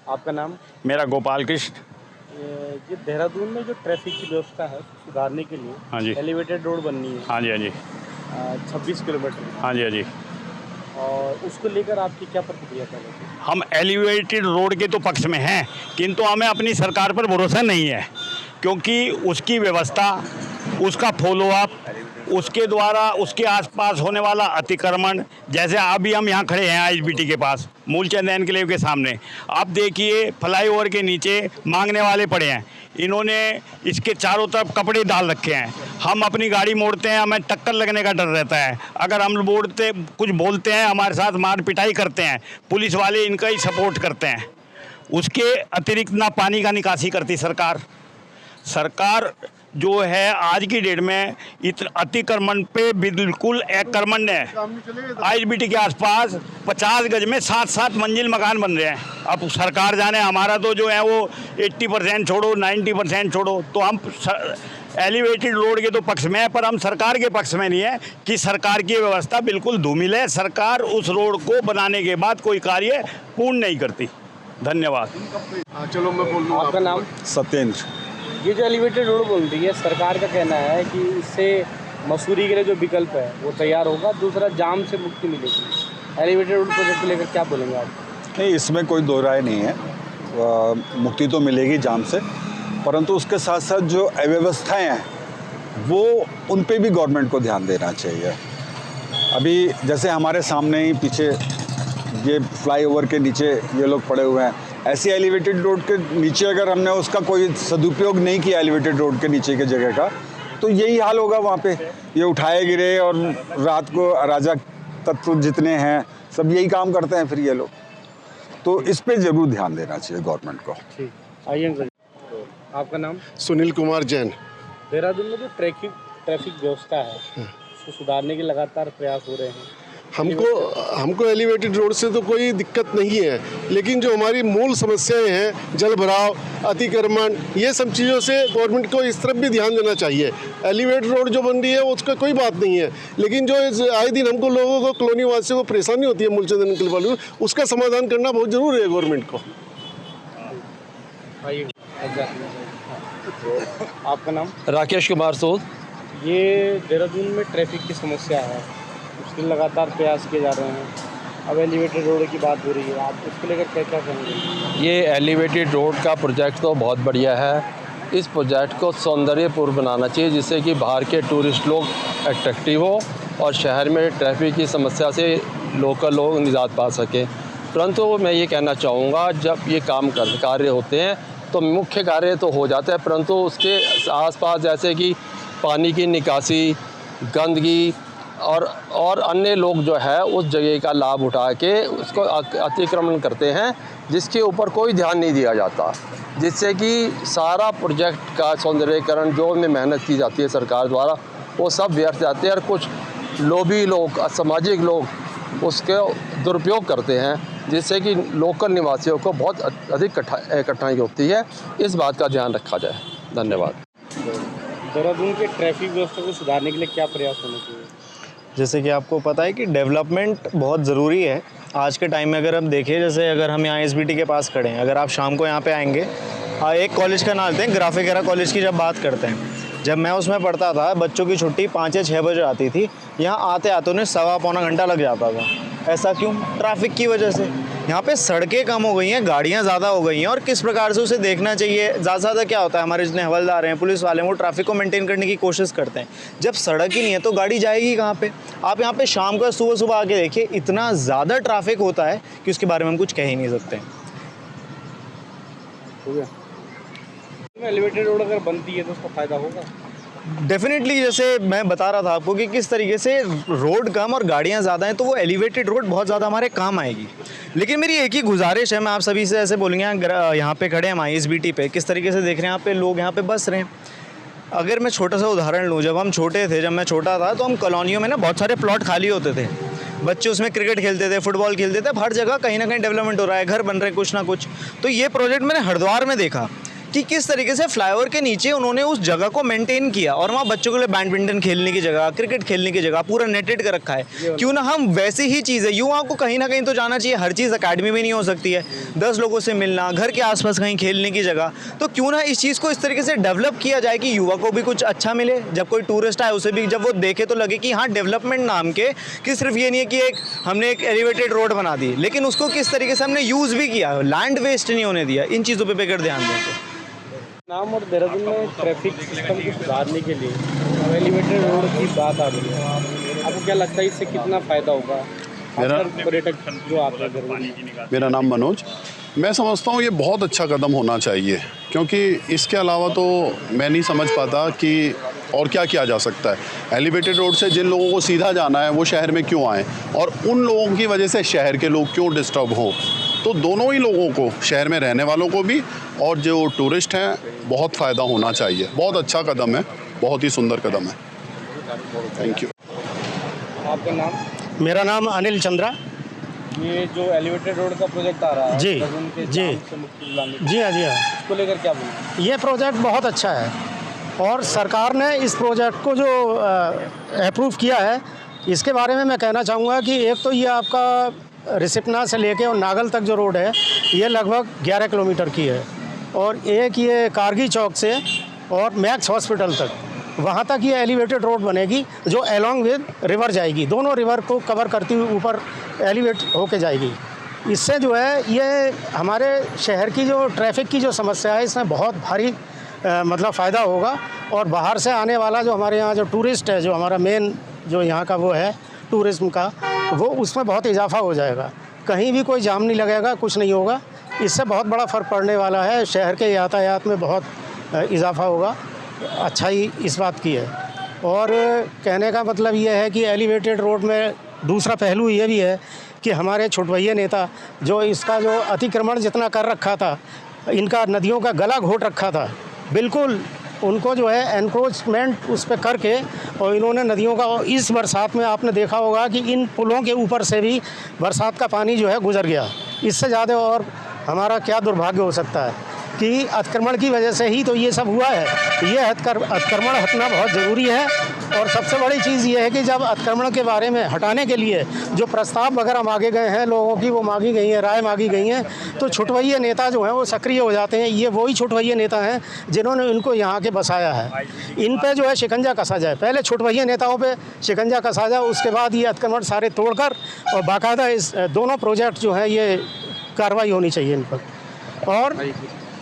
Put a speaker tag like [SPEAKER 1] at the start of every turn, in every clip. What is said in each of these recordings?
[SPEAKER 1] आपका नाम?
[SPEAKER 2] मेरा गोपाल कृष्ण।
[SPEAKER 1] ये देहरादून में जो ट्रैफिक की व्यवस्था है सुधारने के लिए
[SPEAKER 2] हाँ जी।
[SPEAKER 1] एलिवेटेड रोड बननी है।
[SPEAKER 2] हाँ जी, हाँ जी।
[SPEAKER 1] 26 किलोमीटर की।
[SPEAKER 2] हाँ जी, हाँ जी।
[SPEAKER 1] और उसको लेकर आपकी क्या प्रतिक्रिया पहले से?
[SPEAKER 2] हम एलिवेटेड रोड के तो पक्ष में हैं, किंतु हमें अपनी सरकार पर भरोसा नहीं है, क्योंकि उसकी व्यवस्था, उसका फॉलोअप, उसके द्वारा उसके आसपास होने वाला अतिक्रमण, जैसे अभी हम यहाँ खड़े हैं आईएसबीटी के पास, मूलचंद एनक्लेव के सामने। आप देखिए फ्लाईओवर के नीचे मांगने वाले पड़े हैं, इन्होंने इसके चारों तरफ कपड़े डाल रखे हैं। हम अपनी गाड़ी मोड़ते हैं, हमें टक्कर लगने का डर रहता है। अगर हम मोड़ते कुछ बोलते हैं, हमारे साथ मार पिटाई करते हैं, पुलिस वाले इनका ही सपोर्ट करते हैं। उसके अतिरिक्त ना पानी का निकासी करती सरकार जो है आज की डेट में अतिक्रमण पे बिल्कुल अकर्मण्य है। आईएसबीटी के आसपास 50 गज में 7-7 मंजिल मकान बन रहे हैं। अब सरकार जाने, हमारा तो जो है वो 80% छोड़ो, 90% छोड़ो, तो हम एलिवेटेड रोड के तो पक्ष में है, पर हम सरकार के पक्ष में नहीं है कि सरकार की व्यवस्था बिल्कुल धूमिल है। सरकार उस रोड को बनाने के बाद कोई कार्य पूर्ण नहीं करती। धन्यवाद।
[SPEAKER 3] चलो मैं बोल दूँ।
[SPEAKER 1] आपका नाम?
[SPEAKER 4] सत्येंद्र।
[SPEAKER 1] ये जो एलिवेटेड रोड बन रही है, सरकार का कहना है कि इससे मसूरी के लिए जो विकल्प है वो तैयार होगा, दूसरा जाम से मुक्ति मिलेगी। एलिवेटेड रोड प्रोजेक्ट को लेकर क्या बोलेंगे आप?
[SPEAKER 4] नहीं, इसमें कोई दो राय नहीं है। मुक्ति तो मिलेगी जाम से, परंतु उसके साथ साथ जो अव्यवस्थाएं हैं वो उन पे भी गवर्नमेंट को ध्यान देना चाहिए। अभी जैसे हमारे सामने ही पीछे ये फ्लाईओवर के नीचे ये लोग पड़े हुए हैं, ऐसे एलिवेटेड रोड के नीचे अगर हमने उसका कोई सदुपयोग नहीं किया एलिवेटेड रोड के नीचे के जगह का, तो यही हाल होगा वहाँ पे। ये उठाए गिरे और रात को अराजक तत्व जितने हैं सब यही काम करते हैं फिर ये लोग। तो इस पे ज़रूर ध्यान देना चाहिए गवर्नमेंट को।
[SPEAKER 1] ठीक, आइए अंकल। आपका नाम?
[SPEAKER 3] सुनील कुमार जैन।
[SPEAKER 1] देहरादून में जो ट्रैफिक व्यवस्था है उसको सुधारने के लगातार प्रयास हो रहे हैं।
[SPEAKER 3] हमको एलिवेटेड रोड से तो कोई दिक्कत नहीं है, लेकिन जो हमारी मूल समस्याएं हैं, जल भराव, अतिक्रमण, ये सब चीज़ों से गवर्नमेंट को इस तरफ भी ध्यान देना चाहिए। एलिवेटेड रोड जो बन रही है उसका कोई बात नहीं है, लेकिन जो आए दिन हमको लोगों को, कॉलोनी वासियों को परेशानी होती है मूलचंद एनक्लेव वालों, उसका समाधान करना बहुत ज़रूरी है गवर्नमेंट को।
[SPEAKER 1] आपका नाम?
[SPEAKER 5] राकेश कुमार सोद।
[SPEAKER 1] ये देहरादून में ट्रैफिक की समस्या है, उसके लगातार प्रयास किए जा रहे हैं। अब एलिवेटेड रोड की बात हो रही है, आप उसको लेकर क्या कहेंगे?
[SPEAKER 5] ये एलिवेटेड रोड का प्रोजेक्ट तो बहुत बढ़िया है। इस प्रोजेक्ट को सौंदर्यपूर्ण बनाना चाहिए, जिससे कि बाहर के टूरिस्ट लोग अट्रैक्टिव हो और शहर में ट्रैफिक की समस्या से लोकल लोग निजात पा सकें। परंतु मैं ये कहना चाहूँगा, जब ये कार्य होते हैं तो मुख्य कार्य तो हो जाता है, परंतु उसके आसपास जैसे कि पानी की निकासी, गंदगी और अन्य लोग जो है उस जगह का लाभ उठा के उसको अतिक्रमण करते हैं, जिसके ऊपर कोई ध्यान नहीं दिया जाता, जिससे कि सारा प्रोजेक्ट का सौंदर्यीकरण जो में मेहनत की जाती है सरकार द्वारा वो सब व्यर्थ जाते हैं और कुछ लोभी लोग, असामाजिक लोग उसके दुरुपयोग करते हैं, जिससे कि लोकल निवासियों को बहुत अधिक कठिनाई होती है। इस बात का ध्यान रखा जाए। धन्यवाद।
[SPEAKER 1] देहरादून के ट्रैफिक व्यवस्था को सुधारने के लिए क्या प्रयास होने चाहिए?
[SPEAKER 6] जैसे कि आपको पता है कि डेवलपमेंट बहुत ज़रूरी है आज के टाइम में। अगर हम देखें, जैसे अगर हम यहाँ एसबीटी के पास खड़े हैं, अगर आप शाम को यहाँ पे आएंगे, एक कॉलेज का नाम लेते हैं, ग्राफिक एरा कॉलेज की जब बात करते हैं, जब मैं उसमें पढ़ता था बच्चों की छुट्टी 5 या 6 बजे आती थी, यहाँ आते आते उन्हें 1.25-पौना घंटा लग जाता था। ऐसा क्यों? ट्रैफिक की वजह से। यहाँ पे सड़कें कम हो गई हैं, गाड़ियाँ ज़्यादा हो गई हैं, और किस प्रकार से उसे देखना चाहिए। ज़्यादा से ज़्यादा क्या होता है, हमारे जितने हवलदार हैं, पुलिस वाले हैं, वो ट्रैफिक को मेंटेन करने की कोशिश करते हैं। जब सड़क ही नहीं है तो गाड़ी जाएगी कहाँ पे? आप यहाँ पे शाम को सुबह आके देखिए, इतना ज़्यादा ट्रैफिक होता है कि उसके बारे में हम कुछ कह ही नहीं सकते।
[SPEAKER 1] हो गया। एलिवेटेड रोड अगर बनती है तो उसका फ़ायदा होगा
[SPEAKER 6] डेफिनेटली। जैसे मैं बता रहा था आपको कि किस तरीके से रोड कम और गाड़ियाँ ज़्यादा हैं, तो वो एलिवेटेड रोड बहुत ज़्यादा हमारे काम आएगी। लेकिन मेरी एक ही गुजारिश है, मैं आप सभी से ऐसे बोलेंगे, यहाँ पे खड़े हैं हम आईएसबीटी पे, किस तरीके से देख रहे हैं यहाँ पे लोग यहाँ पे बस रहे हैं। अगर मैं छोटा सा उदाहरण लूँ, जब हम छोटे थे, जब मैं छोटा था, तो हम कॉलोनियों में ना बहुत सारे प्लॉट खाली होते थे, बच्चे उसमें क्रिकेट खेलते थे, फुटबॉल खेलते थे। हर जगह कहीं ना कहीं डेवलपमेंट हो रहा है, घर बन रहे हैं कुछ ना कुछ। तो ये प्रोजेक्ट मैंने हरिद्वार में देखा कि किस तरीके से फ्लाईओवर के नीचे उन्होंने उस जगह को मेंटेन किया और वहाँ बच्चों के लिए बैडमिंटन खेलने की जगह, क्रिकेट खेलने की जगह पूरा नेटेड कर रखा है। क्यों ना हम वैसी ही चीज़ें, युवाओं को कहीं ना कहीं तो जाना चाहिए, हर चीज़ अकेडमी में नहीं हो सकती है, 10 लोगों से मिलना, घर के आसपास कहीं खेलने की जगह, तो क्यों ना इस चीज़ को इस तरीके से डेवलप किया जाए कि युवा को भी कुछ अच्छा मिले, जब कोई टूरिस्ट आए उसे भी जब वो देखे तो लगे कि हाँ डेवलपमेंट नाम के, कि सिर्फ ये नहीं है कि हमने एक एलिवेटेड रोड बना दी, लेकिन उसको किस तरीके से हमने यूज़ भी किया, लैंड वेस्ट नहीं होने दिया। इन चीज़ों पे अगर ध्यान दें
[SPEAKER 1] नाम और देहरादून में ट्रैफिक सिस्टम को सुधारने के लिए एलिवेटेड रोड की बात आ रही है, आपको क्या लगता है इससे कितना फ़ायदा होगा? पर्यटक जो आते हैं।
[SPEAKER 7] मेरा नाम मनोज। मैं समझता हूँ ये बहुत अच्छा कदम होना चाहिए, क्योंकि इसके अलावा तो मैं नहीं समझ पाता कि और क्या किया जा सकता है। एलिवेटेड रोड से जिन लोगों को सीधा जाना है वो शहर में क्यों आएँ, और उन लोगों की वजह से शहर के लोग क्यों डिस्टर्ब हों। तो दोनों ही लोगों को, शहर में रहने वालों को भी और जो टूरिस्ट हैं, बहुत फ़ायदा होना चाहिए। बहुत अच्छा कदम है, बहुत ही सुंदर कदम है। Thank you.
[SPEAKER 1] आपका नाम?
[SPEAKER 8] मेरा नाम अनिल चंद्रा।
[SPEAKER 1] ये जो एलिवेटेड रोड का प्रोजेक्ट आ रहा है
[SPEAKER 8] जी
[SPEAKER 1] देहरादून के
[SPEAKER 8] जी
[SPEAKER 1] जाम से मुक्ति दिलाने के लिए,
[SPEAKER 8] जी हाँ जी हाँ,
[SPEAKER 1] इसको लेकर क्या बोलें?
[SPEAKER 8] ये प्रोजेक्ट बहुत अच्छा है और सरकार ने इस प्रोजेक्ट को जो अप्रूव किया है, इसके बारे में मैं कहना चाहूँगा कि एक तो ये आपका रिसिपना से लेके और नागल तक जो रोड है ये लगभग 11 किलोमीटर की है, और एक ये कारगी चौक से और मैक्स हॉस्पिटल तक, वहाँ तक ये एलिवेटेड रोड बनेगी जो अलोंग विद रिवर जाएगी, दोनों रिवर को कवर करती हुई ऊपर एलिवेट होके जाएगी। इससे जो है ये हमारे शहर की जो ट्रैफिक की जो समस्या है इसमें बहुत भारी मतलब फ़ायदा होगा, और बाहर से आने वाला जो हमारे यहाँ जो टूरिस्ट है, जो हमारा मेन जो यहाँ का वो है टूरिज़्म का, वो उसमें बहुत इजाफा हो जाएगा। कहीं भी कोई जाम नहीं लगेगा, कुछ नहीं होगा। इससे बहुत बड़ा फ़र्क पड़ने वाला है, शहर के यातायात में बहुत इजाफा होगा। अच्छाई इस बात की है। और कहने का मतलब ये है कि एलिवेटेड रोड में दूसरा पहलू ये भी है कि हमारे छुटवैये नेता जो इसका जो अतिक्रमण जितना कर रखा था, इनका नदियों का गला घोट रखा था, बिल्कुल उनको जो है एनक्रोचमेंट उस पर करके, और इन्होंने नदियों का, इस बरसात में आपने देखा होगा कि इन पुलों के ऊपर से भी बरसात का पानी जो है गुजर गया। इससे ज़्यादा और हमारा क्या दुर्भाग्य हो सकता है कि अतिक्रमण की वजह से ही तो ये सब हुआ है। ये अतिक्रमण हटना बहुत ज़रूरी है। और सबसे बड़ी चीज़ ये है कि जब अतिक्रमण के बारे में हटाने के लिए जो प्रस्ताव वगैरह मांगे गए हैं लोगों की, वो मांगी गई हैं, राय मांगी गई हैं, तो छुटवैये नेता जो हैं वो सक्रिय हो जाते हैं। ये वही छुटवैये नेता हैं जिन्होंने इनको यहाँ के बसाया है। इन पे जो है शिकंजा कसा जाए, पहले छुटवैये नेताओं पे शिकंजा कसा जाए, उसके बाद ये अतिक्रमण सारे तोड़कर और बाकायदा इस दोनों प्रोजेक्ट जो हैं ये कार्रवाई होनी चाहिए इन पर। और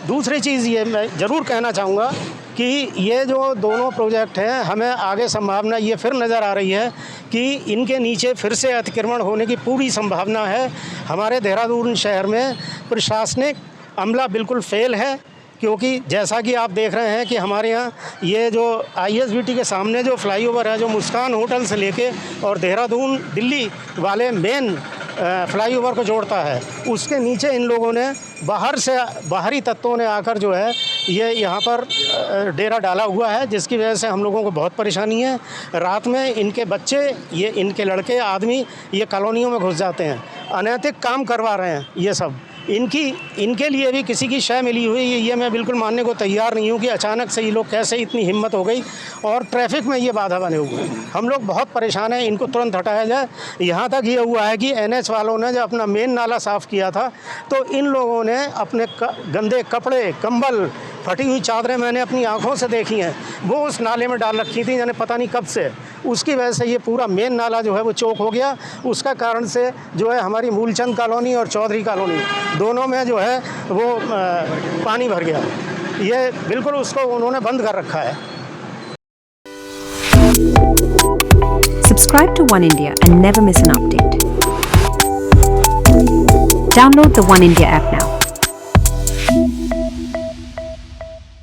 [SPEAKER 8] दूसरी चीज़ ये मैं ज़रूर कहना चाहूँगा कि ये जो दोनों प्रोजेक्ट हैं, हमें आगे संभावना ये फिर नज़र आ रही है कि इनके नीचे फिर से अतिक्रमण होने की पूरी संभावना है। हमारे देहरादून शहर में प्रशासनिक अमला बिल्कुल फेल है, क्योंकि जैसा कि आप देख रहे हैं कि हमारे यहाँ ये जो ISBT के सामने जो फ्लाईओवर है, जो मुस्कान होटल से लेके और देहरादून दिल्ली वाले मेन फ्लाईओवर को जोड़ता है, उसके नीचे इन लोगों ने बाहरी तत्वों ने आकर जो है ये यहाँ पर डेरा डाला हुआ है, जिसकी वजह से हम लोगों को बहुत परेशानी है। रात में इनके बच्चे, ये इनके लड़के आदमी ये कॉलोनियों में घुस जाते हैं, अनैतिक काम करवा रहे हैं। ये सब इनके लिए भी किसी की शय मिली हुई, ये मैं बिल्कुल मानने को तैयार नहीं हूँ कि अचानक से ये लोग कैसे इतनी हिम्मत हो गई और ट्रैफिक में ये बाधा बने हुए हैं। हम लोग बहुत परेशान हैं, इनको तुरंत हटाया जाए। यहाँ तक ये हुआ है कि NH वालों ने जब अपना मेन नाला साफ़ किया था तो इन लोगों ने अपने गंदे कपड़े, कंबल, फटी हुई चादरें मैंने अपनी आँखों से देखी हैं, वो उस नाले में डाल रखी थी, यानी पता नहीं कब से। उसकी वजह से ये पूरा मेन नाला जो है वो चौक हो गया। उसका कारण से जो है हमारी मूलचंद कॉलोनी और चौधरी कॉलोनी दोनों में जो है वो पानी भर गया। ये बिल्कुल उसको उन्होंने बंद कर रखा है।
[SPEAKER 9] Subscribe to One India and never miss an update. Download the One India app now.